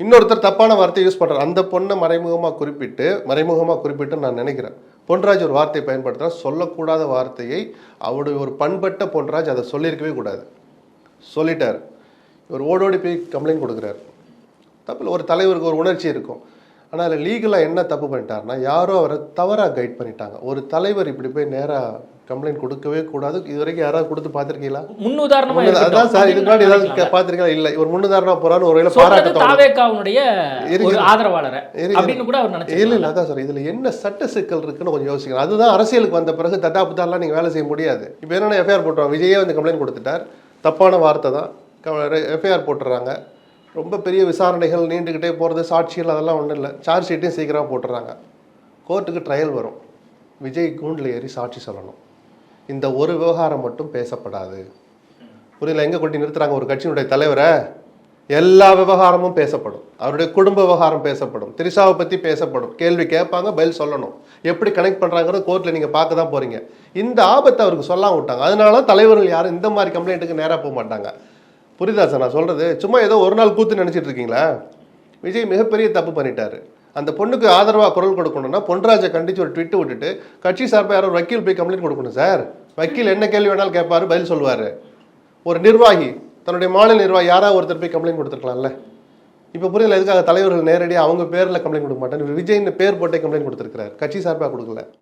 இன்னொருத்தர் தப்பான வார்த்தையை யூஸ் பண்றாரு. அந்த பொண்ணை மறைமுகமா குறிப்பிட்டு நான் நினைக்கிறேன். பொன்ராஜ் ஒரு வார்த்தையை பயன்படுத்துறார். சொல்லக்கூடாத வார்த்தையை அவருடைய ஒரு பண்பட்ட பொன்ராஜ் அதை சொல்லியிருக்கவே கூடாது. சொல்லிட்டார். இவர் ஓடோடி போய் கம்ப்ளைண்ட் கொடுக்குறாரு. தப்பில் ஒரு தலைவருக்கு ஒரு உணர்ச்சி இருக்கும். ஆனால் அதில் லீகலாக என்ன தப்பு பண்ணிட்டாருன்னா, யாரோ அவரை தவறாக கைட் பண்ணிட்டாங்க. ஒரு தலைவர் இப்படி போய் நேராக கம்ப்ளைண்ட் கொடுக்கவே கூடாது. இது வரைக்கும் யாராவது கொடுத்து பார்த்துருக்கீங்களா? அதான் சார், இதுக்கு முன்னாடி ஏதாவது பார்த்துருக்கீங்களா? இல்லை, ஒரு முன்னுதாரணம் போறான்னு ஒரு இல்லை. அதான் சார், இதுல என்ன சட்ட சிக்கல் இருக்குன்னு கொஞ்சம் யோசிக்கணும். அதுதான் அரசியலுக்கு வந்த பிறகு தட்டாப்புத்தாலாம் நீங்க வேலை செய்ய முடியாது. இப்போ என்னென்ன எஃப்ஐஆர் போட்டுருவாங்க. விஜயே வந்து கம்ப்ளைண்ட் கொடுத்துட்டார், தப்பான வார்த்தை தான், எஃப்ஐஆர் போட்டுறாங்க. ரொம்ப பெரிய விசாரணைகள் நீண்டுக்கிட்டே போகிறது, சாட்சிகள் அதெல்லாம் ஒன்றும் இல்லை. சார்ஜ் ஷீட்டையும் சீக்கிரமாக போட்டுறாங்க. கோர்ட்டுக்கு ட்ரையல் வரும். விஜய் கூண்டில் ஏறி சாட்சி சொல்லணும். இந்த ஒரு விவகாரம் மட்டும் பேசப்படாது. புரியல? எங்கே கொண்டு நிறுத்துறாங்க ஒரு கட்சியினுடைய தலைவரை? எல்லா விவகாரமும் பேசப்படும். அவருடைய குடும்ப விவகாரம் பேசப்படும். திரிஷாவை பற்றி பேசப்படும். கேள்வி கேட்பாங்க, பதில் சொல்லணும். எப்படி கனெக்ட் பண்ணுறாங்கிறது கோர்ட்டில் நீங்கள் பார்க்க தான் போகிறீங்க. இந்த ஆபத்தை அவருக்கு சொல்லாம விட்டாங்க. அதனால தலைவர்கள் யாரும் இந்த மாதிரி கம்ப்ளைண்ட்டுக்கு நேராக போக மாட்டாங்க. புரியுதா சார் நான் சொல்கிறது? சும்மா ஏதோ ஒரு நாள் கூத்து நினச்சிட்டு இருக்கீங்களா? விஜய் மிகப்பெரிய தப்பு பண்ணிட்டாரு. அந்த பொண்ணுக்கு ஆதரவாக குரல் கொடுக்கணும்னா பொன்ராஜை கண்டித்து ஒரு ட்விட்டு விட்டுட்டு கட்சி சார்பாக யாரோ வக்கீல் போய் கம்ப்ளைண்ட் கொடுக்கணும் சார். வக்கீல் என்ன கேள்வி வேணாலும் கேட்பாரு, பதில் சொல்லுவார். ஒரு நிர்வாகி, தன்னுடைய மாநில நிர்வாகி யாராவது ஒருத்தர் போய் கம்ப்ளைண்ட் கொடுத்துருக்கலாம்ல. இப்போ புரியல எதுக்காக தலைவர்கள் நேரடியாக அவங்க பேரில் கம்ப்ளைண்ட் கொடுக்க மாட்டாங்க. விஜய்னு பேர் போட்டே கம்ப்ளைண்ட் கொடுத்துருக்காரு, கட்சி சார்பாக கொடுக்கல.